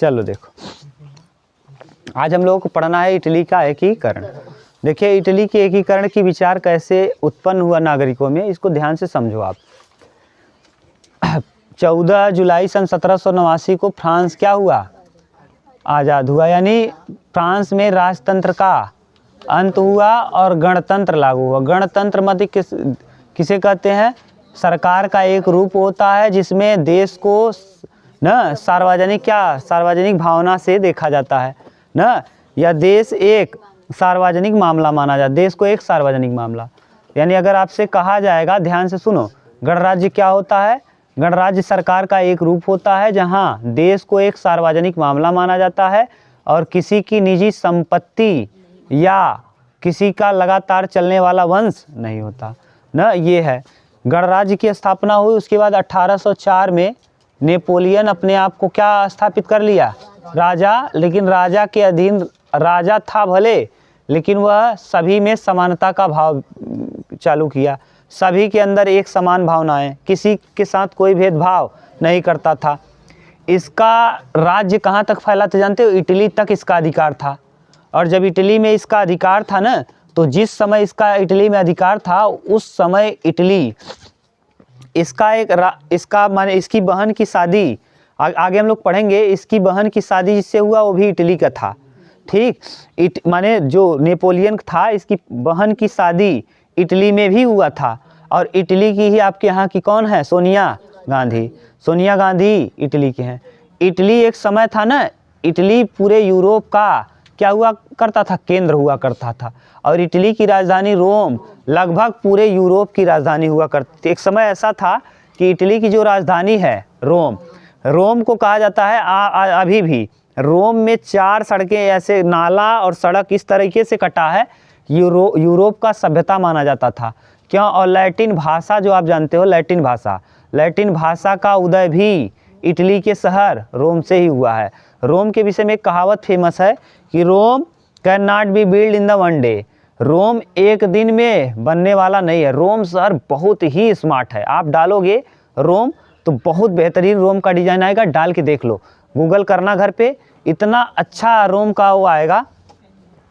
चलो देखो, आज हम लोगों को पढ़ना है इटली का एकीकरण। देखिए इटली के एकीकरण की विचार कैसे उत्पन्न हुआ नागरिकों में, इसको ध्यान से समझो आप। 14 जुलाई सन 1789 को फ्रांस क्या हुआ, आज़ाद हुआ, यानी फ्रांस में राजतंत्र का अंत हुआ और गणतंत्र लागू हुआ। गणतंत्र मतलब किसे कहते हैं, सरकार का एक रूप होता है जिसमें देश को न सार्वजनिक भावना से देखा जाता है न, या देश एक सार्वजनिक मामला माना जाता है, देश को एक सार्वजनिक मामला। यानी अगर आपसे कहा जाएगा, ध्यान से सुनो, गणराज्य क्या होता है, गणराज्य सरकार का एक रूप होता है जहां देश को एक सार्वजनिक मामला माना जाता है और किसी की निजी संपत्ति या किसी का लगातार चलने वाला वंश नहीं होता न। ये है गणराज्य की स्थापना हुई। उसके बाद 1804 में नेपोलियन अपने आप को क्या स्थापित कर लिया, राजा, लेकिन राजा के अधीन राजा था भले, लेकिन वह सभी में समानता का भाव चालू किया, सभी के अंदर एक समान भावनाएं, किसी के साथ कोई भेदभाव नहीं करता था। इसका राज्य कहाँ तक फैला था जानते हो, इटली तक इसका अधिकार था। और जब इटली में इसका अधिकार था ना, तो जिस समय इसका इटली में अधिकार था उस समय इटली इसका माने इसकी बहन की शादी, आगे हम लोग पढ़ेंगे, इसकी बहन की शादी जिससे हुआ वो भी इटली का था। ठीक, माने जो नेपोलियन था इसकी बहन की शादी इटली में भी हुआ था। और इटली की ही आपके यहाँ की कौन है, सोनिया गांधी। सोनिया गांधी इटली के हैं। इटली एक समय था ना, इटली पूरे यूरोप का क्या हुआ करता था, केंद्र हुआ करता था। और इटली की राजधानी रोम लगभग पूरे यूरोप की राजधानी हुआ करती थी। एक समय ऐसा था कि इटली की जो राजधानी है रोम को कहा जाता है अभी भी रोम में 4 सड़कें ऐसे, नाला और सड़क इस तरीके से कटा है, यूरोप का सभ्यता माना जाता था। क्यों, और लैटिन भाषा जो आप जानते हो, लैटिन भाषा का उदय भी इटली के शहर रोम से ही हुआ है। रोम के विषय में एक कहावत फेमस है कि Rome can not be build in the one day. Rome एक दिन में बनने वाला नहीं है। रोम शहर बहुत ही स्मार्ट है। आप डालोगे रोम तो बहुत बेहतरीन रोम का डिजाइन आएगा, डाल के देख लो, गूगल करना घर पे, इतना अच्छा रोम का वो आएगा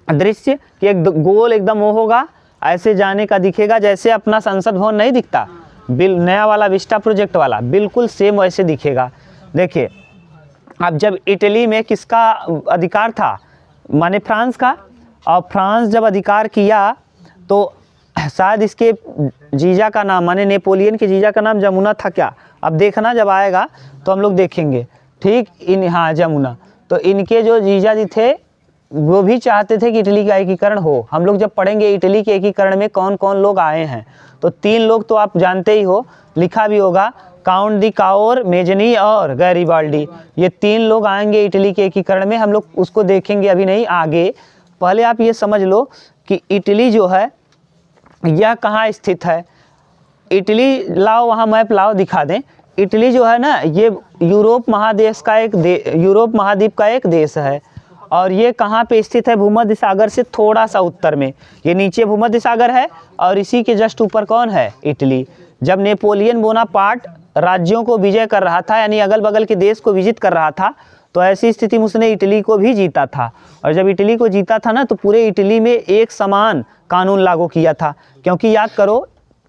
दृश्य कि एक गोल एकदम वो होगा, ऐसे जाने का दिखेगा जैसे अपना संसद भवन नहीं दिखता, नया वाला विस्टा प्रोजेक्ट वाला, बिल्कुल सेम वैसे दिखेगा। देखिए अब जब इटली में किसका अधिकार था, माने फ्रांस का, और फ्रांस जब अधिकार किया तो शायद इसके जीजा का नाम, माने नेपोलियन के जीजा का नाम जमुना था क्या, अब देखना जब आएगा तो हम लोग देखेंगे। ठीक, हाँ जमुना, तो इनके जो जीजा जी थे वो भी चाहते थे कि इटली का एकीकरण हो। हम लोग जब पढ़ेंगे इटली के एकीकरण में कौन कौन लोग आए हैं, तो 3 लोग तो आप जानते ही हो, लिखा भी होगा, काउंट दी काओर, मेजनी और गैरिबाल्डी। ये 3 लोग आएंगे इटली के एकीकरण में, हम लोग उसको देखेंगे, अभी नहीं आगे। पहले आप ये समझ लो कि इटली जो है यह कहाँ स्थित है। इटली लाओ, वहाँ मैप लाओ, दिखा दें। इटली जो है ना, ये यूरोप महाद्वीप का एक देश है। और ये कहाँ पे स्थित है, भूमध्य सागर से थोड़ा सा उत्तर में। ये नीचे भूमध्य सागर है और इसी के जस्ट ऊपर कौन है, इटली। जब नेपोलियन बोनापार्ट राज्यों को विजय कर रहा था, यानी अगल बगल के देश को विजिट कर रहा था, तो ऐसी स्थिति में उसने इटली को भी जीता था। और जब इटली को जीता था ना, तो पूरे इटली में एक समान कानून लागू किया था। क्योंकि याद करो,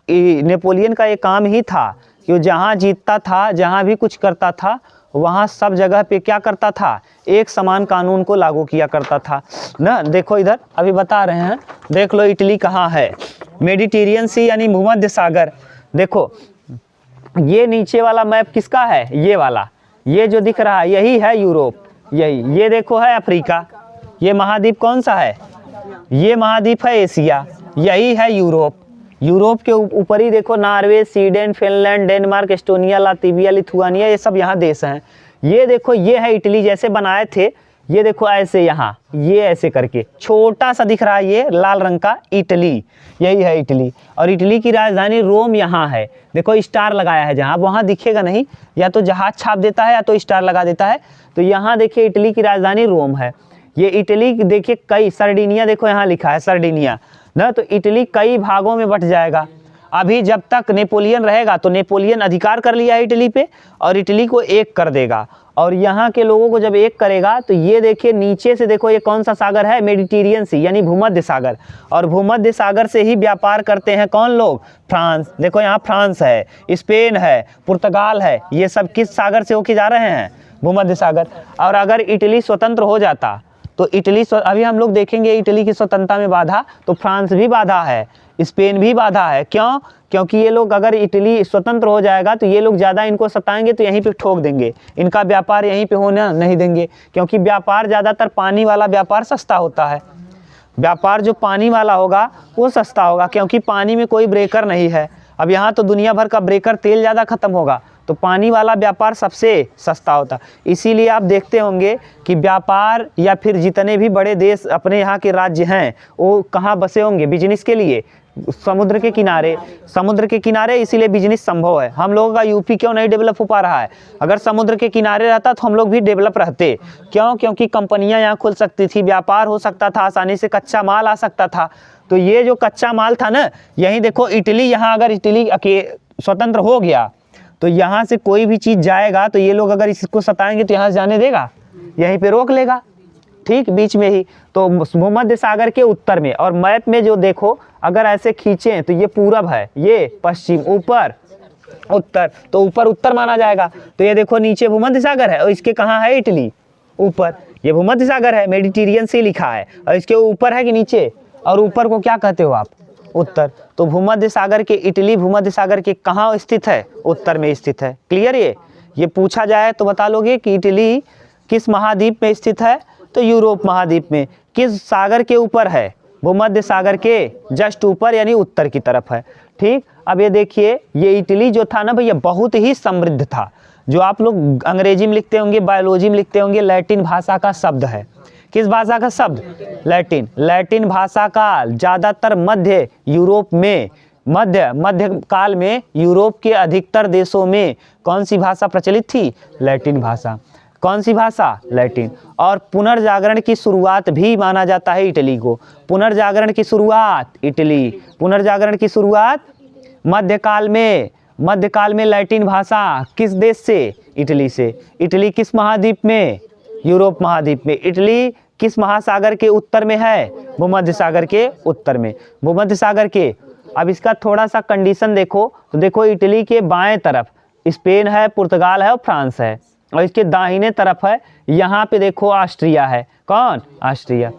नेपोलियन का ये काम ही था कि वो जहाँ जीतता था, जहाँ भी कुछ करता था, वहाँ सब जगह पे क्या करता था, एक समान कानून को लागू किया करता था ना। देखो इधर अभी बता रहे हैं, देख लो इटली कहाँ है, मेडिटेरियन सी यानी भूमध्य सागर। देखो ये नीचे वाला मैप किसका है, ये वाला, ये जो दिख रहा है यही है यूरोप, यही। ये देखो है अफ्रीका, ये महाद्वीप कौन सा है, ये महाद्वीप है एशिया, यही है यूरोप। यूरोप के ऊपर ही देखो Norway, Sweden, Finland, Denmark, Estonia, Latvia, Lithuania, ये सब यहाँ देश हैं। ये देखो ये है इटली, जैसे बनाए थे, ये देखो ऐसे यहाँ, ये ऐसे करके छोटा सा दिख रहा है, ये लाल रंग का इटली, यही है इटली। और इटली की राजधानी रोम यहाँ है। देखो स्टार लगाया है जहाँ, वहाँ दिखेगा नहीं, या तो जहाज छाप देता है या तो स्टार लगा देता है। तो यहाँ देखिए इटली की राजधानी रोम है। ये इटली देखिए कई, सर्डिनिया देखो यहाँ लिखा है सर्डिनिया ना, तो इटली कई भागों में बट जाएगा। अभी जब तक नेपोलियन रहेगा तो नेपोलियन अधिकार कर लिया है इटली पे और इटली को एक कर देगा। और यहाँ के लोगों को जब एक करेगा तो ये देखिए नीचे से देखो ये कौन सा सागर है, मेडिटेरियन सी यानी भूमध्य सागर। और भूमध्य सागर से ही व्यापार करते हैं कौन लोग, फ्रांस। देखो यहाँ फ्रांस है, स्पेन है, पुर्तगाल है, ये सब किस सागर से होके जा रहे हैं, भूमध्य सागर। और अगर इटली स्वतंत्र हो जाता तो इटली अभी हम लोग देखेंगे इटली की स्वतंत्रता में बाधा, तो फ्रांस भी बाधा है, स्पेन भी बाधा है। क्यों? क्योंकि ये लोग अगर इटली स्वतंत्र हो जाएगा तो ये लोग ज़्यादा इनको सताएंगे तो यहीं पे ठोक देंगे, इनका व्यापार यहीं पे होना नहीं देंगे। क्योंकि व्यापार ज़्यादातर पानी वाला व्यापार सस्ता होता है, व्यापार जो पानी वाला होगा वो सस्ता होगा, क्योंकि पानी में कोई ब्रेकर नहीं है। अब यहाँ तो दुनिया भर का ब्रेकर तेल ज़्यादा ख़त्म होगा, तो पानी वाला व्यापार सबसे सस्ता होता। इसीलिए आप देखते होंगे कि व्यापार या फिर जितने भी बड़े देश अपने यहाँ के राज्य हैं वो कहाँ बसे होंगे बिजनेस के लिए, समुद्र के किनारे। समुद्र के किनारे इसीलिए बिजनेस संभव है। हम लोगों का यूपी क्यों नहीं डेवलप हो पा रहा है, अगर समुद्र के किनारे रहता तो हम लोग भी डेवलप रहते। क्यों? क्योंकि कंपनियां यहाँ खुल सकती थी, व्यापार हो सकता था, आसानी से कच्चा माल आ सकता था। तो ये जो कच्चा माल था ना, यहीं देखो इटली, यहाँ अगर इटली स्वतंत्र हो गया तो यहाँ से कोई भी चीज़ जाएगा तो ये लोग अगर इसको सताएंगे तो यहाँ से जाने देगा, यहीं पे रोक लेगा, ठीक बीच में ही। तो भूमध्य सागर के उत्तर में, और मैप में जो देखो अगर ऐसे खींचें तो ये पूरब है, ये पश्चिम, ऊपर उत्तर, तो ऊपर उत्तर माना जाएगा। तो ये देखो नीचे भूमध्य सागर है और इसके कहाँ है इटली, ऊपर। ये भूमध्य सागर है, मेडिटेरियन से लिखा है, और इसके ऊपर है कि नीचे, और ऊपर को क्या कहते हो आप, उत्तर। तो भूमध्य सागर के इटली भूमध्य सागर के कहाँ स्थित है, उत्तर में स्थित है। क्लियर? ये पूछा जाए तो बता लोगे कि इटली किस महाद्वीप में स्थित है, तो यूरोप महाद्वीप में। किस सागर के ऊपर है, भूमध्य सागर के जस्ट ऊपर यानी उत्तर की तरफ है, ठीक। अब ये देखिए ये इटली जो था ना भैया बहुत ही समृद्ध था। जो आप लोग अंग्रेजी में लिखते होंगे, बायोलॉजी में लिखते होंगे, लैटिन भाषा का शब्द है। किस भाषा का शब्द, लैटिन। लैटिन भाषा का ज़्यादातर मध्य यूरोप में, मध्य काल में यूरोप के अधिकतर देशों में कौन सी भाषा प्रचलित थी, लैटिन भाषा। कौन सी भाषा, लैटिन। और पुनर्जागरण की शुरुआत भी माना जाता है इटली को। पुनर्जागरण की शुरुआत इटली, पुनर्जागरण की शुरुआत मध्यकाल में लैटिन भाषा किस देश से, इटली से। इटली किस महाद्वीप में, यूरोप महाद्वीप में। इटली किस महासागर के उत्तर में है, भूमध्य सागर के उत्तर में, भूमध्य सागर के। अब इसका थोड़ा सा कंडीशन देखो, तो देखो इटली के बाएं तरफ स्पेन है, पुर्तगाल है और फ्रांस है, और इसके दाहिने तरफ है, यहाँ पे देखो ऑस्ट्रिया है। कौन, ऑस्ट्रिया।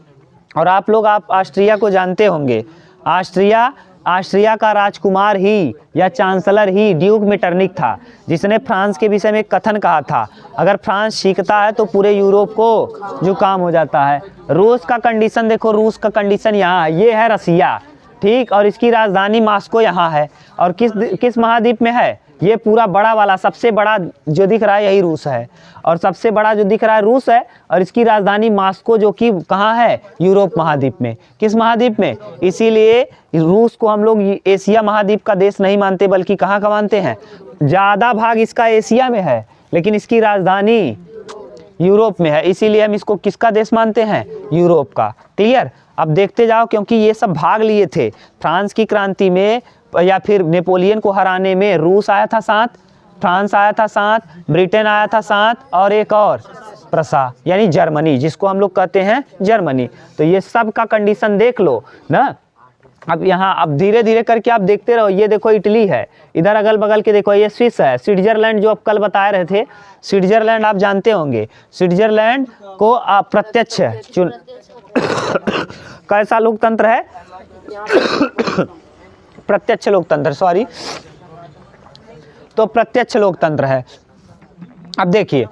और आप लोग ऑस्ट्रिया को जानते होंगे। ऑस्ट्रिया का राजकुमार ही या चांसलर ही ड्यूक मेटरनिक था, जिसने फ्रांस के विषय में कथन कहा था, अगर फ्रांस सीखता है तो पूरे यूरोप को जुकाम हो जाता है। रूस का कंडीशन देखो, रूस का कंडीशन यहाँ, ये है रसिया, ठीक। और इसकी राजधानी मॉस्को यहाँ है। और किस महाद्वीप में है, ये पूरा बड़ा वाला सबसे बड़ा जो दिख रहा है यही रूस है, और सबसे बड़ा जो दिख रहा है रूस है, और इसकी राजधानी मॉस्को जो कि कहाँ है, यूरोप महाद्वीप में। किस महाद्वीप में, इसीलिए रूस को हम लोग एशिया महाद्वीप का देश नहीं मानते, बल्कि कहाँ का मानते हैं, ज़्यादा भाग इसका एशिया में है लेकिन इसकी राजधानी यूरोप में है, इसीलिए हम इसको किसका देश मानते हैं, यूरोप का। क्लियर? अब देखते जाओ, क्योंकि ये सब भाग लिए थे फ्रांस की क्रांति में, या फिर नेपोलियन को हराने में। रूस आया था साथ, फ्रांस आया था साथ, ब्रिटेन आया था साथ, और एक और प्रसा यानी जर्मनी, जिसको हम लोग कहते हैं जर्मनी। तो ये सब का कंडीशन देख लो ना। अब यहाँ अब धीरे धीरे करके आप देखते रहो। ये देखो इटली है, इधर अगल बगल के देखो ये स्विस है, स्विट्जरलैंड जो आप कल बता रहे थे, स्विट्जरलैंड आप जानते होंगे। स्विट्जरलैंड को प्रत्यक्ष चुन कैसा लोकतंत्र है प्रत्यक्ष लोकतंत्र, सॉरी, तो प्रत्यक्ष लोकतंत्र है। अब देखिए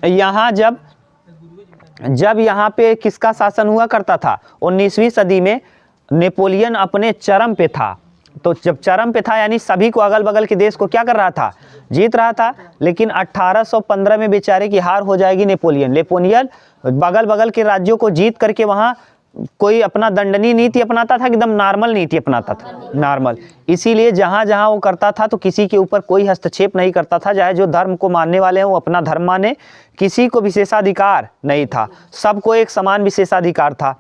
यहाँ जब यहाँ पे किसका शासन हुआ करता था, 19वीं सदी में नेपोलियन अपने चरम पे था। तो जब चरम पे था यानी सभी को, अगल बगल के देश को क्या कर रहा था, जीत रहा था। लेकिन 1815 में बेचारे की हार हो जाएगी। नेपोलियन बगल बगल के राज्यों को जीत करके वहाँ कोई अपना दंडनीय नीति अपनाता था, एकदम नॉर्मल नीति अपनाता था, नॉर्मल। इसीलिए जहाँ जहाँ वो करता था तो किसी के ऊपर कोई हस्तक्षेप नहीं करता था, चाहे जो धर्म को मानने वाले हैं वो अपना धर्म माने, किसी को विशेषाधिकार नहीं था, सबको एक समान विशेषाधिकार था।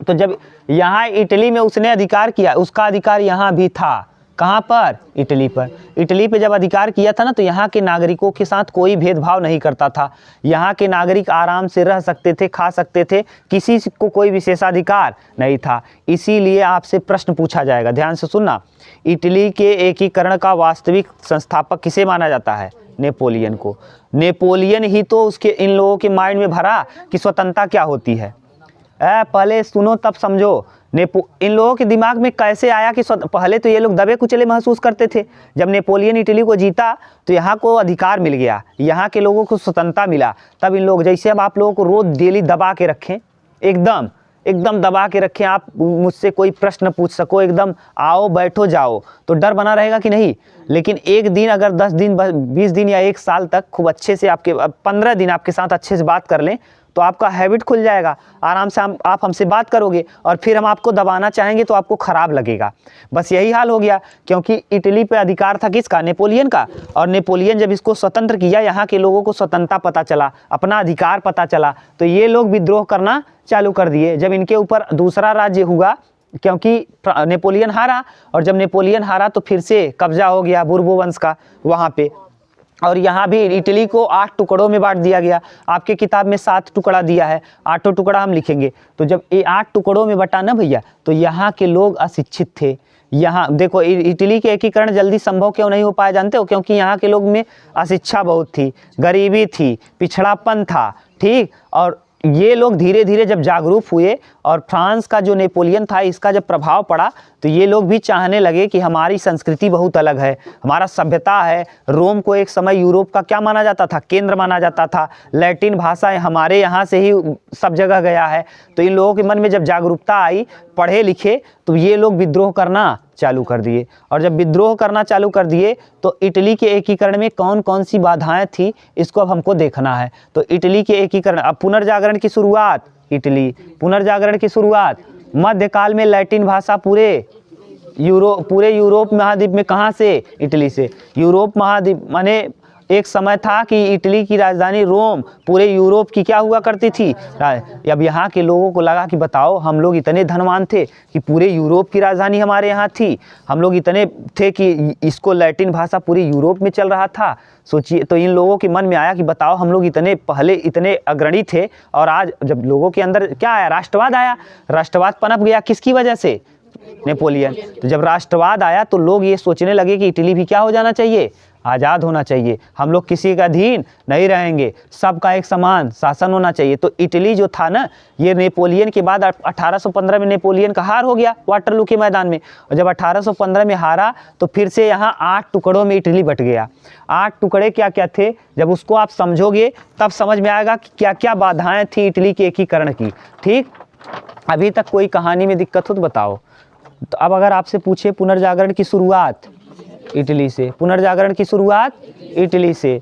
तो जब यहाँ इटली में उसने अधिकार किया, उसका अधिकार यहाँ भी था, कहाँ पर? इटली पर। इटली पे जब अधिकार किया था ना, तो यहाँ के नागरिकों के साथ कोई भेदभाव नहीं करता था। यहाँ के नागरिक आराम से रह सकते थे, खा सकते थे, किसी को कोई विशेषाधिकार नहीं था। इसीलिए आपसे प्रश्न पूछा जाएगा, ध्यान से सुनना। इटली के एकीकरण का वास्तविक संस्थापक किसे माना जाता है? नेपोलियन को। नेपोलियन ही तो उसके इन लोगों के माइंड में भरा कि स्वतंत्रता क्या होती है। पहले सुनो तब समझो। इन लोगों के दिमाग में कैसे आया कि पहले तो ये लोग दबे कुचले महसूस करते थे। जब नेपोलियन इटली को जीता तो यहाँ को अधिकार मिल गया, यहाँ के लोगों को स्वतंत्रता मिला। तब इन लोग, जैसे अब आप लोगों को रोज डेली दबा के रखें, एकदम दबा के रखें, आप मुझसे कोई प्रश्न पूछ सको, एकदम आओ बैठो जाओ, तो डर बना रहेगा कि नहीं? लेकिन एक दिन अगर 10 दिन 20 दिन या 1 साल तक खूब अच्छे से, आपके 15 दिन आपके साथ अच्छे से बात कर लें, तो आपका हैबिट खुल जाएगा। आराम से आप हमसे बात करोगे, और फिर हम आपको दबाना चाहेंगे तो आपको ख़राब लगेगा। बस यही हाल हो गया, क्योंकि इटली पे अधिकार था किसका? नेपोलियन का। और नेपोलियन जब इसको स्वतंत्र किया, यहाँ के लोगों को स्वतंत्रता पता चला, अपना अधिकार पता चला, तो ये लोग विद्रोह करना चालू कर दिए। जब इनके ऊपर दूसरा राज्य हुआ, क्योंकि नेपोलियन हारा, और जब नेपोलियन हारा तो फिर से कब्जा हो गया बुर्बो वंश का वहाँ पे। और यहाँ भी इटली को 8 टुकड़ों में बांट दिया गया। आपके किताब में 7 टुकड़ा दिया है, 8 टुकड़ा हम लिखेंगे। तो जब ये 8 टुकड़ों में बटा ना भैया, तो यहाँ के लोग अशिक्षित थे। यहाँ देखो, इटली के एकीकरण जल्दी संभव क्यों नहीं हो पाया जानते हो? क्योंकि यहाँ के लोग में अशिक्षा बहुत थी, गरीबी थी, पिछड़ापन था, ठीक। और ये लोग धीरे धीरे जब जागरूक हुए, और फ्रांस का जो नेपोलियन था, इसका जब प्रभाव पड़ा, तो ये लोग भी चाहने लगे कि हमारी संस्कृति बहुत अलग है, हमारा सभ्यता है। रोम को एक समय यूरोप का क्या माना जाता था? केंद्र माना जाता था। लैटिन भाषा हमारे यहाँ से ही सब जगह गया है। तो इन लोगों के मन में जब जागरूकता आई, पढ़े लिखे, तो ये लोग विद्रोह करना चालू कर दिए। और जब विद्रोह करना चालू कर दिए, तो इटली के एकीकरण में कौन कौन सी बाधाएं थी, इसको अब हमको देखना है। तो इटली के एकीकरण, अब पुनर्जागरण की शुरुआत, इटली पुनर्जागरण की शुरुआत मध्यकाल में लैटिन भाषा पूरे यूरोप महाद्वीप में कहाँ से? इटली से। यूरोप महाद्वीप माने एक समय था कि इटली की राजधानी रोम पूरे यूरोप की क्या हुआ करती थी? अब यहाँ के लोगों को लगा कि बताओ, हम लोग इतने धनवान थे कि पूरे यूरोप की राजधानी हमारे यहाँ थी, हम लोग इतने थे कि इसको लैटिन भाषा पूरे यूरोप में चल रहा था। सोचिए, तो इन लोगों के मन में आया कि बताओ, हम लोग इतने पहले इतने अग्रणी थे, और आज जब लोगों के अंदर क्या आया? राष्ट्रवाद आया। राष्ट्रवाद पनप गया किसकी वजह से? नेपोलियन। तो जब राष्ट्रवाद आया, तो लोग ये सोचने लगे कि इटली भी क्या हो जाना चाहिए? आज़ाद होना चाहिए। हम लोग किसी का अधीन नहीं रहेंगे, सबका एक समान शासन होना चाहिए। तो इटली जो था ना, ये नेपोलियन के बाद 1815 में नेपोलियन का हार हो गया वाटरलू के मैदान में। और जब 1815 में हारा, तो फिर से यहाँ 8 टुकड़ों में इटली बट गया। 8 टुकड़े क्या क्या थे? जब उसको आप समझोगे तब समझ में आएगा कि क्या क्या बाधाएं थी इटली के एकीकरण की, ठीक। अभी तक कोई कहानी में दिक्कत हो तो बताओ। तो अब अगर आपसे पूछे पुनर्जागरण की शुरुआत इटली से, पुनर्जागरण की शुरुआत इटली से।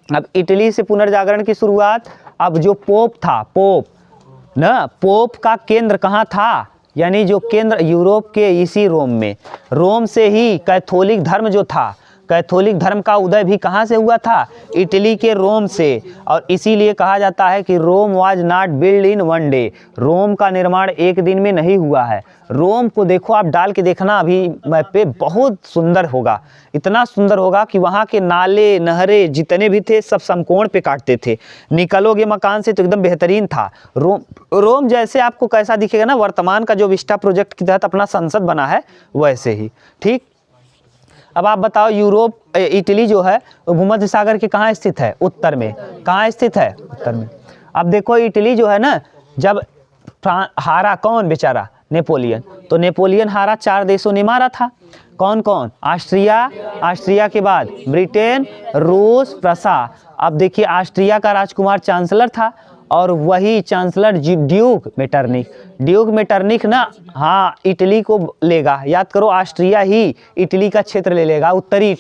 अब इटली से पुनर्जागरण की शुरुआत, अब जो पोप था, पोप का केंद्र कहाँ था? यानी जो केंद्र यूरोप के इसी रोम में, रोम से ही कैथोलिक धर्म जो था, कैथोलिक धर्म का उदय भी कहाँ से हुआ था? इटली के रोम से। और इसीलिए कहा जाता है कि Rome was not build in one day. Rome का निर्माण एक दिन में नहीं हुआ है। रोम को देखो, आप डाल के देखना अभी मैप पे, बहुत सुंदर होगा, इतना सुंदर होगा कि वहाँ के नाले नहरें जितने भी थे सब समकोण पे काटते थे। निकलोगे मकान से तो एकदम बेहतरीन था। रोम जैसे आपको कैसा दिखेगा ना, वर्तमान का जो विस्टा प्रोजेक्ट के तहत अपना संसद बना है वैसे ही, ठीक। अब आप बताओ, इटली जो है वो भूमध्य सागर के कहाँ स्थित है? उत्तर में। कहाँ स्थित है? उत्तर में। अब देखो, इटली जो है ना, जब हारा कौन बेचारा? नेपोलियन। तो नेपोलियन हारा, 4 देशों ने मारा था। कौन कौन? ऑस्ट्रिया के बाद ब्रिटेन, रूस, प्रसा। अब देखिए, ऑस्ट्रिया का राजकुमार चांसलर था, और वही चांसलर ड्यूक मेटरनिख ना, हाँ, इटली को लेगा। याद करो, ऑस्ट्रिया ही इटली का क्षेत्र ले लेगा, उत्तरी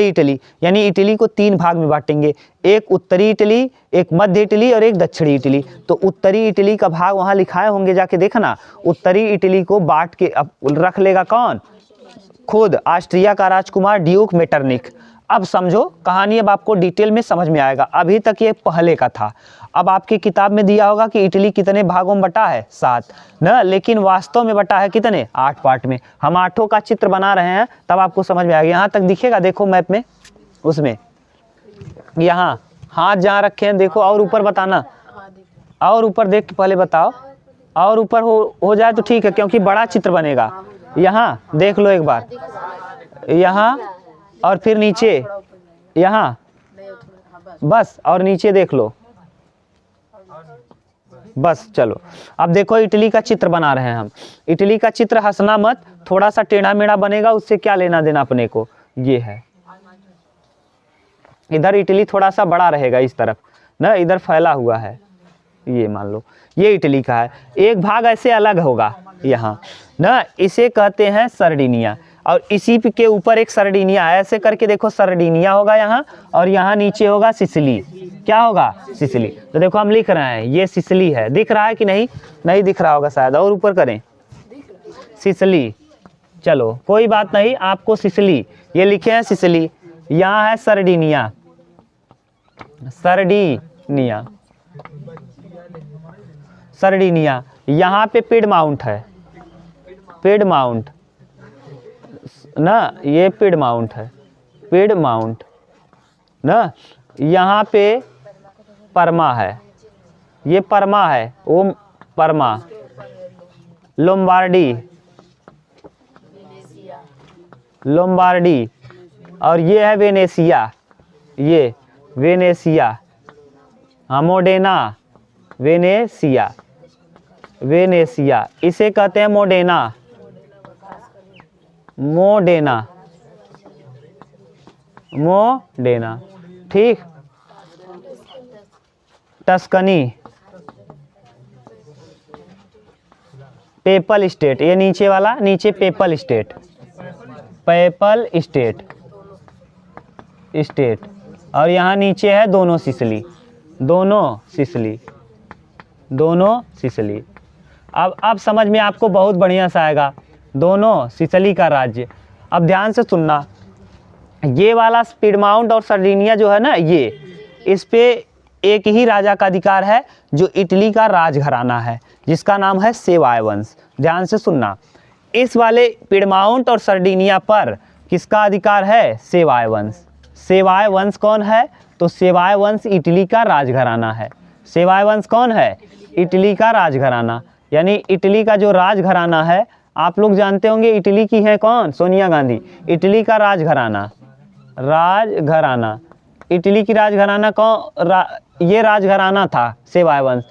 इटली। यानी इटली को 3 भाग में बांटेंगे, एक उत्तरी इटली, एक मध्य इटली और एक दक्षिणी इटली। तो उत्तरी इटली का भाग वहाँ लिखाए होंगे, जाके देखना। उत्तरी इटली को बांट के अब रख लेगा कौन? खुद ऑस्ट्रिया का राजकुमार ड्यूक मेटरनिख। अब समझो कहानी, अब आपको डिटेल में समझ में आएगा। अभी तक ये पहले का था। अब आपकी किताब में दिया होगा कि इटली कितने भागों में बटा है, 7 ना, लेकिन वास्तव में बटा है कितने, 8 पार्ट में। हम 8 का चित्र बना रहे हैं, तब आपको समझ में आएगा। यहाँ तक दिखेगा, देखो मैप में, उसमें यहाँ हाथ जहाँ रखे हैं देखो, और ऊपर बताना, और ऊपर देख के पहले बताओ, और ऊपर हो जाए तो ठीक है, क्योंकि बड़ा चित्र बनेगा। यहाँ देख लो एक बार, यहाँ और फिर नीचे, यहाँ बस, और नीचे देख लो बस। चलो अब देखो इटली का चित्र बना रहे हैं हम। इटली का चित्र, हंसना मत, थोड़ा सा टेढ़ा मेढ़ा बनेगा, उससे क्या लेना देना अपने को। ये है, इधर इटली थोड़ा सा बड़ा रहेगा इस तरफ ना, इधर फैला हुआ है। ये मान लो ये इटली का है, एक भाग ऐसे अलग होगा यहाँ ना, इसे कहते हैं सरडिनिया। और इसी के ऊपर एक सरडिनिया है, ऐसे करके देखो, सरडिनिया होगा यहाँ, और यहाँ नीचे होगा सिसिली। क्या होगा, सिसिली। तो देखो हम लिख रहे हैं, ये सिसिली है, दिख रहा है कि नहीं, नहीं दिख रहा होगा शायद, और ऊपर करें, सिसिली। चलो कोई बात नहीं, आपको सिसिली ये लिखे हैं, सिसिली। यहाँ है सरडिनिया, सरडिनिया, सरडिनिया। यहाँ पे पिडमाउंट है, पिडमाउंट ना, ये पिडमाउंट है, पिडमाउंट ना। यहाँ पे परमा है, ये परमा है, वो परमा। लोम्बार्डी, लोम्बार्डी, और ये है वेनेसिया, ये वेनेसिया। हाँ, मोडेना, वेनेसिया, वेनेसिया, इसे कहते हैं मोडेना, मोडेना, मोडेना, ठीक। टस्कनी, पेपल स्टेट, ये नीचे वाला, नीचे PayPal state, PayPal state, state. और यहाँ नीचे है दोनों सिसिली, दोनों सिसिली, दोनों सिसिली। अब समझ में आपको बहुत बढ़िया सा आएगा, दोनों सिसिली का राज्य। अब ध्यान से सुनना, ये वाला पिडमाउंट और सरडिनिया जो है ना, ये इस पे एक ही राजा का अधिकार है, जो इटली का राजघराना है, जिसका नाम है सेवाय वंश। ध्यान से सुनना, इस वाले पिडमाउंट और सरडिनिया पर किसका अधिकार है, सेवाय वंश। सेवाय वंश कौन है, तो सेवाय वंश इटली का राजघराना है। सेवाय वंश कौन है, इटली का राजघराना, यानी इटली का जो राजघराना है, आप लोग जानते होंगे इटली की है कौन, सोनिया गांधी। इटली का राजघराना, राजघराना, इटली की राजघराना कौन, ये राजघराना था सेवाय वंश।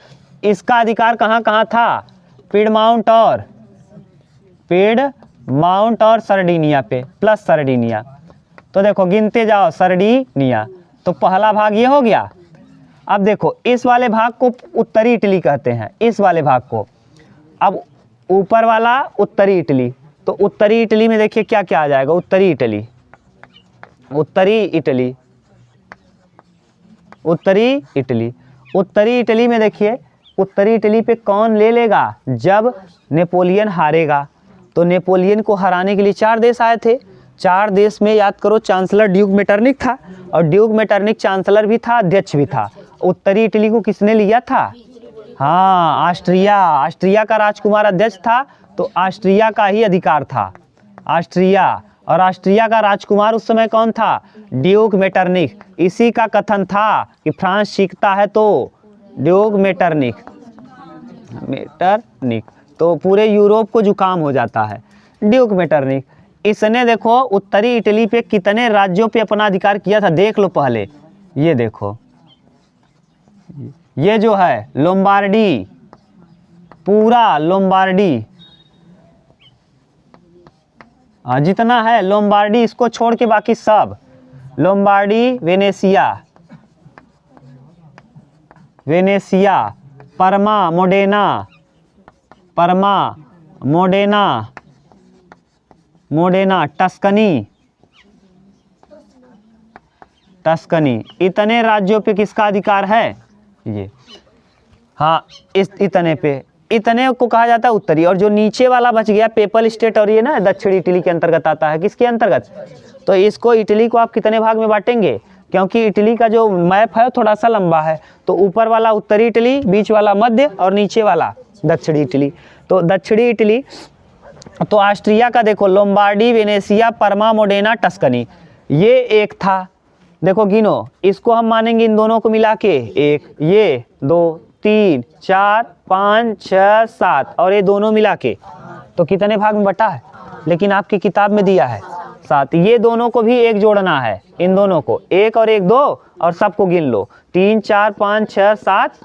इसका अधिकार कहाँ कहाँ था, पिडमाउंट और सरडिनिया पे, प्लस सरडिनिया। तो देखो गिनते जाओ, सरडिनिया, तो पहला भाग ये हो गया। अब देखो इस वाले भाग को उत्तरी इटली कहते हैं, इस वाले भाग को। अब ऊपर वाला उत्तरी इटली, तो उत्तरी इटली में देखिए क्या क्या आ जाएगा, उत्तरी इटली, उत्तरी इटली, उत्तरी इटली। उत्तरी इटली में देखिए, उत्तरी इटली पे कौन ले लेगा, जब नेपोलियन हारेगा। तो नेपोलियन को हराने के लिए 4 देश आए थे, 4 देश में याद करो, चांसलर ड्यूक मेटरनिक था, और ड्यूक मेटरनिक चांसलर भी था, अध्यक्ष भी था। उत्तरी इटली को किसने लिया था, हाँ, ऑस्ट्रिया, ऑस्ट्रिया का राजकुमार अध्यक्ष था, तो ऑस्ट्रिया का ही अधिकार था, ऑस्ट्रिया। और ऑस्ट्रिया का राजकुमार उस समय कौन था, ड्यूक मेटरनिक। इसी का कथन था कि फ्रांस सीखता है तो ड्यूक मेटरनिक, मेटरनिक, तो पूरे यूरोप को जुकाम हो जाता है, ड्यूक मेटरनिक। इसने देखो उत्तरी इटली पे कितने राज्यों पे अपना अधिकार किया था, देख लो पहले। ये देखो, ये जो है लोम्बार्डी, पूरा लोम्बार्डी, जितना है लोम्बार्डी, इसको छोड़ के बाकी सब, लोम्बार्डी, वेनेसिया, वेनेसिया, परमा, मोडेना, परमा, मोडेना, मोडेना, टस्कनी, टस्कनी, इतने राज्यों पे किसका अधिकार है, ये, हाँ, इस इतने पे इतने को कहा जाता है उत्तरी। और जो नीचे वाला बच गया पेपल स्टेट, और ये ना दक्षिणी इटली के अंतर्गत आता है। किसके अंतर्गत? तो इसको इटली को आप कितने भाग में बांटेंगे? क्योंकि इटली का जो मैप है थोड़ा सा लंबा है, तो ऊपर वाला उत्तरी इटली, बीच वाला मध्य और नीचे वाला दक्षिणी इटली। तो दक्षिणी इटली तो ऑस्ट्रिया का देखो, लोम्बार्डी, वेनेसिया, परमा, मोडेना, टस्कनी, ये एक था। देखो गिनो, इसको हम मानेंगे इन दोनों को मिला के एक, ये 2 3 4 5 6 7 और ये दोनों मिला के तो कितने भाग में बटा है? लेकिन आपकी किताब में दिया है 7। ये दोनों को भी एक जोड़ना है, इन दोनों को 1 और 1 2 और सबको गिन लो 3 4 5 6 7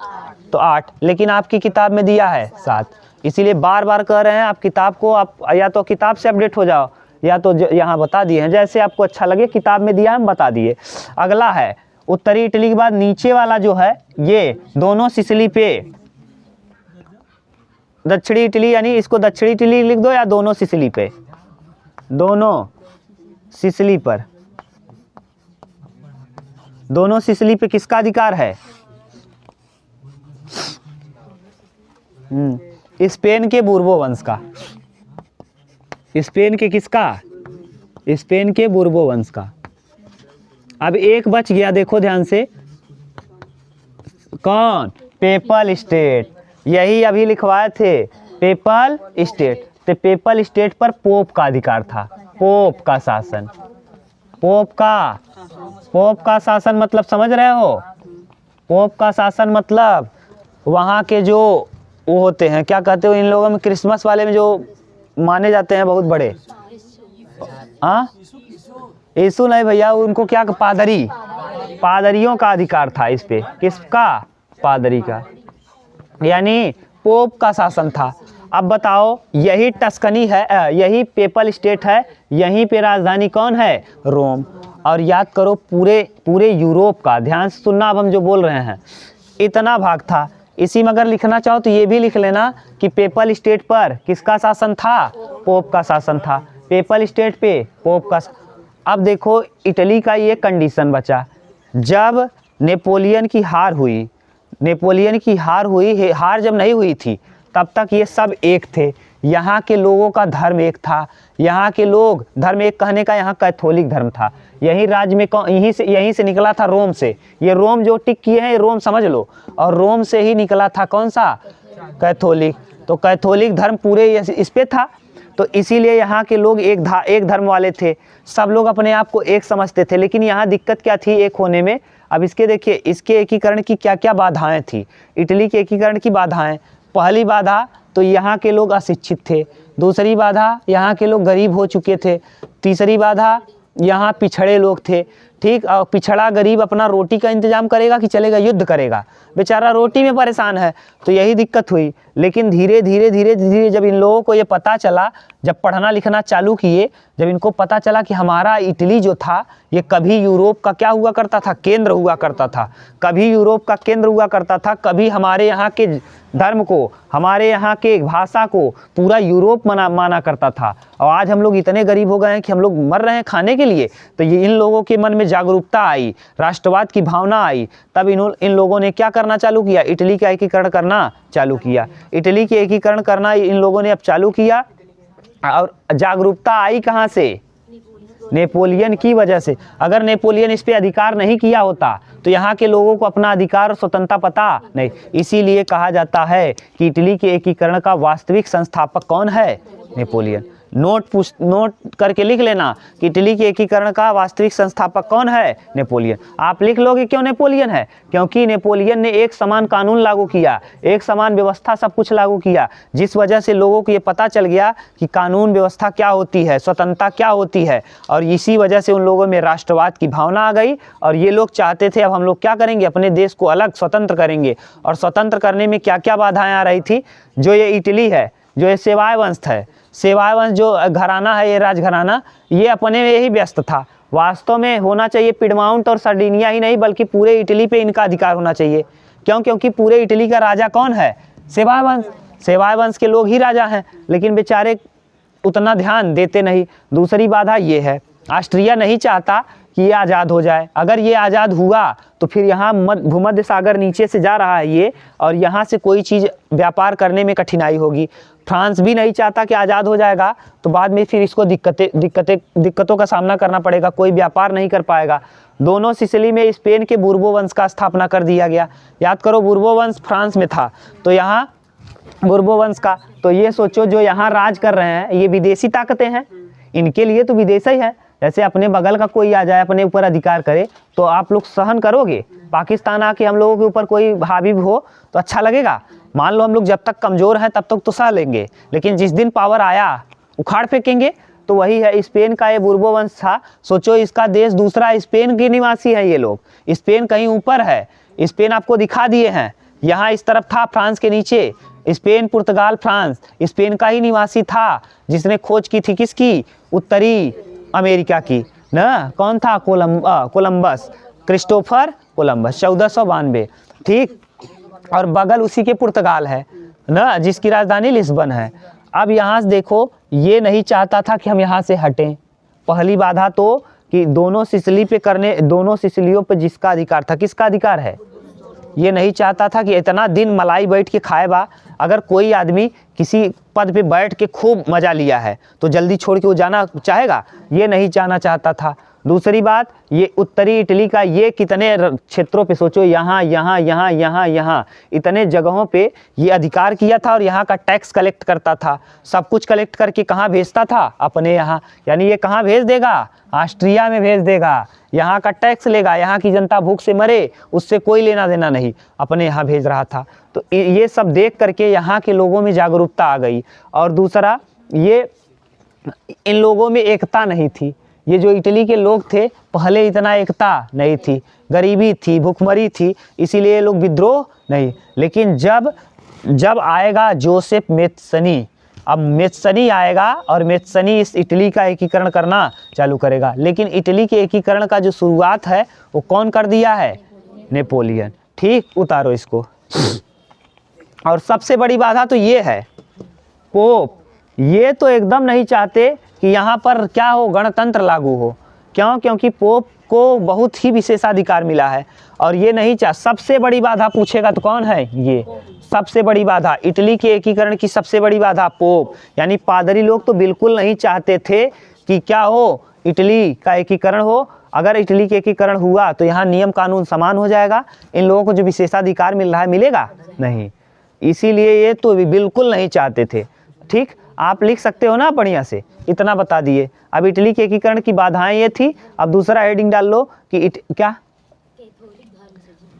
तो 8, लेकिन आपकी किताब में दिया है 7। इसीलिए बार बार कह रहे हैं आप किताब को, आप या तो किताब से अपडेट हो जाओ या तो यहाँ बता दिए हैं, जैसे आपको अच्छा लगे। किताब में दिया हम बता दिए। अगला है उत्तरी इटली के बाद नीचे वाला जो है ये दोनों सिसिली पे, दक्षिणी इटली, यानी इसको दक्षिणी इटली लिख दो या दोनों सिसिली पे, दोनों सिसिली पर। दोनों सिसिली पे किसका अधिकार है? स्पेन के बूर्बो वंश का। स्पेन के किसका? स्पेन के बूर्बो वंश का। अब एक बच गया, देखो ध्यान से, कौन? PayPal state. यही अभी लिखवाए थे, पेपल स्टेट। तो पेपल स्टेट पर पोप का अधिकार था, पोप का शासन। पोप का शासन मतलब समझ रहे हो? पोप का शासन मतलब वहाँ के जो वो होते हैं, क्या कहते हो इन लोगों में, क्रिसमस वाले में जो माने जाते हैं बहुत बड़े, हाँ यीशु नहीं भैया, उनको क्या, पादरी, पादरियों का अधिकार था इस पे। किसका? पादरी का, यानी पोप का शासन था। अब बताओ, यही टस्कनी है, यही पेपल स्टेट है, यहीं पे राजधानी कौन है? रोम। और याद करो पूरे यूरोप का, ध्यान से सुनना अब हम जो बोल रहे हैं, इतना भाग था। इसी में अगर लिखना चाहो तो ये भी लिख लेना कि पेपल स्टेट पर किसका शासन था? पोप का शासन था। पेपल स्टेट पे पोप का। अब देखो इटली का ये कंडीशन बचा, जब नेपोलियन की हार हुई, नेपोलियन की हार हुई, हार जब नहीं हुई थी तब तक ये सब एक थे। यहाँ के लोगों का धर्म एक था, यहाँ के लोग धर्म एक कहने का यहाँ कैथोलिक धर्म था। यही राज्य में यहीं से निकला था, रोम से। ये रोम जो टिक किए हैं, रोम समझ लो, और रोम से ही निकला था कौन सा? कैथोलिक। तो कैथोलिक धर्म पूरे इस पे था। तो इसीलिए यहाँ के लोग एक धर्म वाले थे, सब लोग अपने आप को एक समझते थे। लेकिन यहाँ दिक्कत क्या थी एक होने में? अब इसके देखिए, इसके एकीकरण की क्या क्या बाधाएं थी। इटली के एकीकरण की बाधाएं, पहली बाधा तो यहाँ के लोग अशिक्षित थे, दूसरी बाधा यहाँ के लोग गरीब हो चुके थे, तीसरी बाधा यहाँ पिछड़े लोग थे। ठीक, और पिछड़ा गरीब अपना रोटी का इंतजाम करेगा कि चलेगा युद्ध करेगा? बेचारा रोटी में परेशान है। तो यही दिक्कत हुई। लेकिन धीरे धीरे जब इन लोगों को ये पता चला, जब पढ़ना लिखना चालू किए, जब इनको पता चला कि हमारा इटली जो था ये कभी यूरोप का क्या हुआ करता था? केंद्र हुआ करता था। कभी यूरोप का केंद्र हुआ करता था, कभी हमारे यहाँ के धर्म को, हमारे यहाँ के भाषा को पूरा यूरोप माना करता था। और आज हम लोग इतने गरीब हो गए हैं कि हम लोग मर रहे हैं खाने के लिए। तो ये इन लोगों के मन में जागरूकता आई, राष्ट्रवाद की भावना आई, तब इन लोगों ने क्या करना चालू किया? इटली का एकीकरण करना चालू किया। इटली के एकीकरण करना इन लोगों ने अब चालू किया। और जागरूकता आई कहाँ से? नेपोलियन की वजह से। अगर नेपोलियन इस पे अधिकार नहीं किया होता तो यहाँ के लोगों को अपना अधिकार और स्वतंत्रता पता नहीं। इसीलिए कहा जाता है कि इटली के एकीकरण का वास्तविक संस्थापक कौन है? नेपोलियन। नोट करके लिख लेना कि इटली के एकीकरण का वास्तविक संस्थापक कौन है? नेपोलियन। आप लिख लोगे क्यों नेपोलियन है? क्योंकि नेपोलियन ने एक समान कानून लागू किया, एक समान व्यवस्था, सब कुछ लागू किया, जिस वजह से लोगों को ये पता चल गया कि कानून व्यवस्था क्या होती है, स्वतंत्रता क्या होती है। और इसी वजह से उन लोगों में राष्ट्रवाद की भावना आ गई। और ये लोग चाहते थे अब हम लोग क्या करेंगे? अपने देश को अलग स्वतंत्र करेंगे। और स्वतंत्र करने में क्या क्या बाधाएं आ रही थी? जो ये इटली है, जो ये सेवाय वंश है, सेवाय वंश जो घराना है, ये राजघराना, ये अपने में ही व्यस्त था। वास्तव में होना चाहिए पिडमाउंट और सर्डिनिया ही नहीं, बल्कि पूरे इटली पे इनका अधिकार होना चाहिए। क्यों? क्योंकि पूरे इटली का राजा कौन है? सेवाय वंश। सेवाय वंश के लोग ही राजा हैं, लेकिन बेचारे उतना ध्यान देते नहीं। दूसरी बाधा ये है, ऑस्ट्रिया नहीं चाहता कि ये आज़ाद हो जाए। अगर ये आज़ाद हुआ तो फिर यहाँ भूमध्य सागर नीचे से जा रहा है ये, और यहाँ से कोई चीज़ व्यापार करने में कठिनाई होगी। फ्रांस भी नहीं चाहता कि आज़ाद हो जाएगा तो बाद में फिर इसको दिक्कतों का सामना करना पड़ेगा, कोई व्यापार नहीं कर पाएगा। दोनों सिसिली में स्पेन के बुर्बो वंश का स्थापना कर दिया गया। याद करो, बुर्बो वंश फ्रांस में था, तो यहाँ बुर्बो वंश का। तो ये सोचो जो यहाँ राज कर रहे हैं ये विदेशी ताकतें हैं, इनके लिए तो विदेश ही है। जैसे अपने बगल का कोई आ जाए अपने ऊपर अधिकार करे तो आप लोग सहन करोगे? पाकिस्तान आके हम लोगों के ऊपर कोई हावी हो तो अच्छा लगेगा? मान लो हम लोग जब तक कमज़ोर हैं तब तक तो सह लेंगे, लेकिन जिस दिन पावर आया उखाड़ फेंकेंगे। तो वही है, स्पेन का ये बुर्बो वंश था। सोचो इसका देश दूसरा, स्पेन के निवासी हैं ये लोग। स्पेन कहीं ऊपर है, स्पेन आपको दिखा दिए हैं, यहाँ इस तरफ था फ्रांस के नीचे। स्पेन, पुर्तगाल, फ्रांस स्पेन का ही निवासी था, जिसने खोज की थी किसकी? उत्तरी अमेरिका की ना। कौन था? Columbus, Christopher Columbus, 1492। ठीक, और बगल उसी के पुर्तगाल है ना, जिसकी राजधानी लिस्बन है। अब यहाँ से देखो, ये नहीं चाहता था कि हम यहाँ से हटें। पहली बाधा तो कि दोनों सिसिलियों पे जिसका अधिकार था, किसका अधिकार है? ये नहीं चाहता था कि इतना दिन मलाई बैठ के खाए बा। अगर कोई आदमी किसी पद पे बैठ के खूब मज़ा लिया है तो जल्दी छोड़ के वो जाना चाहेगा? ये नहीं जाना चाहता था। दूसरी बात, ये उत्तरी इटली का ये कितने क्षेत्रों पे सोचो, यहाँ यहाँ यहाँ यहाँ यहाँ इतने जगहों पे ये अधिकार किया था, और यहाँ का टैक्स कलेक्ट करता था। सब कुछ कलेक्ट करके कहाँ भेजता था? अपने यहाँ। यानी ये कहाँ भेज देगा? ऑस्ट्रिया में भेज देगा। यहाँ का टैक्स लेगा, यहाँ की जनता भूख से मरे उससे कोई लेना देना नहीं, अपने यहाँ भेज रहा था। तो ये सब देख करके यहाँ के लोगों में जागरूकता आ गई। और दूसरा, ये इन लोगों में एकता नहीं थी। ये जो इटली के लोग थे पहले इतना एकता नहीं थी, गरीबी थी, भूखमरी थी, इसीलिए ये लोग विद्रोह नहीं। लेकिन जब आएगा जोसेफ मेत्सनी, अब मेत्सनी आएगा और मेत्सनी इस इटली का एकीकरण करना चालू करेगा। लेकिन इटली के एकीकरण का जो शुरुआत है वो कौन कर दिया है? नेपोलियन। ठीक, उतारो इसको। और सबसे बड़ी बाधा तो ये है, पोप। ये तो एकदम नहीं चाहते कि यहाँ पर क्या हो, गणतंत्र लागू हो। क्यों? क्योंकि पोप को बहुत ही विशेषाधिकार मिला है, और ये नहीं सबसे बड़ी बाधा पूछेगा तो कौन है? ये सबसे बड़ी बाधा, इटली के एकीकरण की सबसे बड़ी बाधा पोप। यानी पादरी लोग तो बिल्कुल नहीं चाहते थे कि क्या हो, इटली का एकीकरण हो। अगर इटली के एकीकरण हुआ तो यहाँ नियम कानून समान हो जाएगा, इन लोगों को जो विशेषाधिकार मिल रहा है मिलेगा नहीं। इसीलिए ये तो बिल्कुल नहीं चाहते थे। ठीक, आप लिख सकते हो ना बढ़िया से, इतना बता दिए। अब इटली के एकीकरण की बाधाएं ये थी। अब दूसरा हेडिंग डाल लो कि क्या?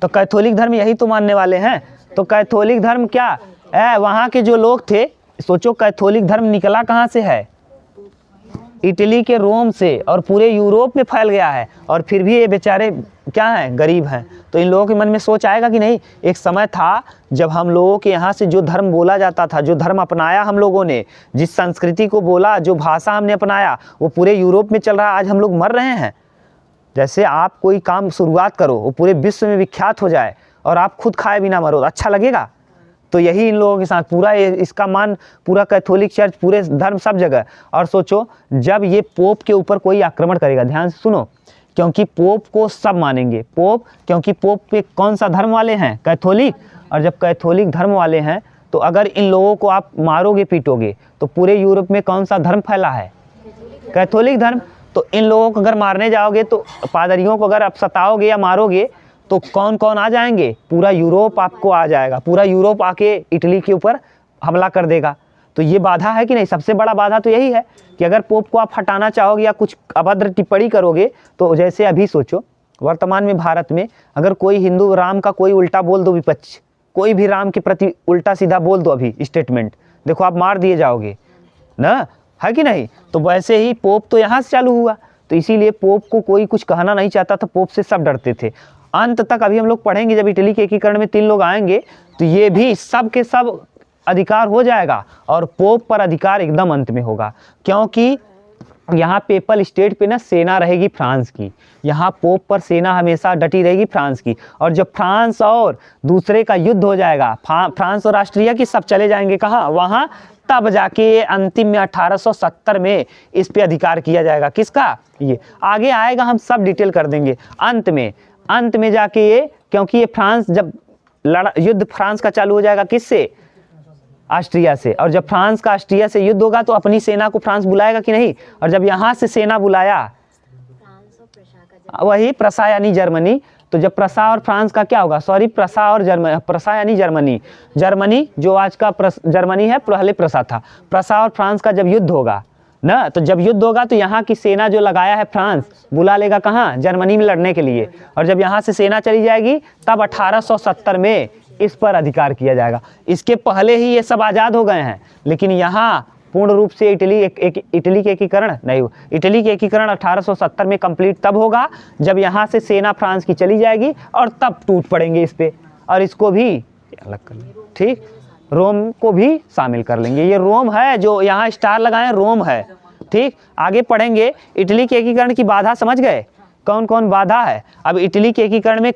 तो कैथोलिक धर्म यही तो मानने वाले हैं। तो कैथोलिक धर्म क्या है? वहाँ के जो लोग थे, सोचो कैथोलिक धर्म निकला कहाँ से है? इटली के रोम से, और पूरे यूरोप में फैल गया है। और फिर भी ये बेचारे क्या हैं? गरीब हैं। तो इन लोगों के मन में सोच आएगा कि नहीं, एक समय था जब हम लोगों के यहाँ से जो धर्म बोला जाता था, जो धर्म अपनाया हम लोगों ने, जिस संस्कृति को बोला, जो भाषा हमने अपनाया, वो पूरे यूरोप में चल रहा है। आज हम लोग मर रहे हैं। जैसे आप कोई काम शुरुआत करो, वो पूरे विश्व में विख्यात हो जाए, और आप खुद खाए बिना मरो, अच्छा लगेगा? तो यही इन लोगों के साथ पूरा इसका मान पूरा कैथोलिक चर्च, पूरे धर्म सब जगह। और सोचो जब ये पोप के ऊपर कोई आक्रमण करेगा, ध्यान से सुनो, क्योंकि पोप को सब मानेंगे। पोप, क्योंकि पोप पे कौन सा धर्म वाले हैं? कैथोलिक। और जब कैथोलिक धर्म वाले हैं तो अगर इन लोगों को आप मारोगे पीटोगे तो पूरे यूरोप में कौन सा धर्म फैला है? कैथोलिक धर्म। तो इन लोगों को अगर मारने जाओगे, तो पादरियों को अगर आप सताओगे या मारोगे तो कौन कौन आ जाएंगे? पूरा यूरोप आपको आ जाएगा। पूरा यूरोप आके इटली के ऊपर हमला कर देगा। तो ये बाधा है कि नहीं? सबसे बड़ा बाधा तो यही है कि अगर पोप को आप हटाना चाहोगे या कुछ अभद्र टिप्पणी करोगे, तो जैसे अभी सोचो वर्तमान में भारत में अगर कोई हिंदू राम का कोई उल्टा बोल दो, विपक्ष कोई भी राम के प्रति उल्टा सीधा बोल दो अभी स्टेटमेंट, देखो आप मार दिए जाओगे ना, है कि नहीं? तो वैसे ही पोप तो यहाँ से चालू हुआ। तो इसीलिए पोप को कोई कुछ कहना नहीं चाहता था, पोप से सब डरते थे। अंत तक अभी हम लोग पढ़ेंगे, जब इटली के एकीकरण में 3 लोग आएंगे तो ये भी सब के सब अधिकार हो जाएगा, और पोप पर अधिकार एकदम अंत में होगा। क्योंकि यहाँ पेपल स्टेट पे ना सेना रहेगी फ्रांस की, यहाँ पोप पर सेना हमेशा डटी रहेगी फ्रांस की। और जब फ्रांस और दूसरे का युद्ध हो जाएगा, फ्रांस और ऑस्ट्रिया की, सब चले जाएंगे कहाँ? वहाँ तब जाके अंतिम में 1870 में इस पे अधिकार किया जाएगा। किसका? ये आगे आएगा, हम सब डिटेल कर देंगे। अंत में जाके ये, क्योंकि ये फ्रांस जब युद्ध फ्रांस का चालू हो जाएगा किससे? ऑस्ट्रिया से। और जब फ्रांस का ऑस्ट्रिया से युद्ध होगा तो अपनी सेना को फ्रांस बुलाएगा कि नहीं? और जब यहाँ से सेना बुलाया, वही प्रसा यानी जर्मनी, तो जब प्रसा और फ्रांस का क्या होगा? सॉरी, प्रसा और जर्मनी, प्रसा यानी जर्मनी, जर्मनी जो आज का जर्मनी है, पहले प्रसा था। प्रसा और फ्रांस का जब युद्ध होगा ना, तो जब युद्ध होगा तो यहाँ की सेना जो लगाया है फ्रांस, बुला लेगा कहाँ? जर्मनी में लड़ने के लिए। और जब यहाँ से सेना चली जाएगी तब 1870 में इस पर अधिकार किया जाएगा। इसके पहले ही ये सब आज़ाद हो गए हैं, लेकिन यहाँ पूर्ण रूप से इटली के एकीकरण नहीं हुआ। इटली के एकीकरण 1870 में कंप्लीट तब होगा जब यहाँ से सेना फ्रांस की चली जाएगी और तब टूट पड़ेंगे इस पे, और इसको भी अलग कर लेंगे। ठीक, रोम को भी शामिल कर लेंगे। ये रोम है, जो यहाँ स्टार लगाए रोम है। ठीक, आगे पढ़ेंगे। इटली के एकीकरण की बाधा समझ गए, कौन कौन बाधा है? अब इटली के एकीकरण में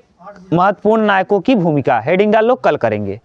महत्वपूर्ण नायकों की भूमिका, हेडिंग डाल लो, कल करेंगे।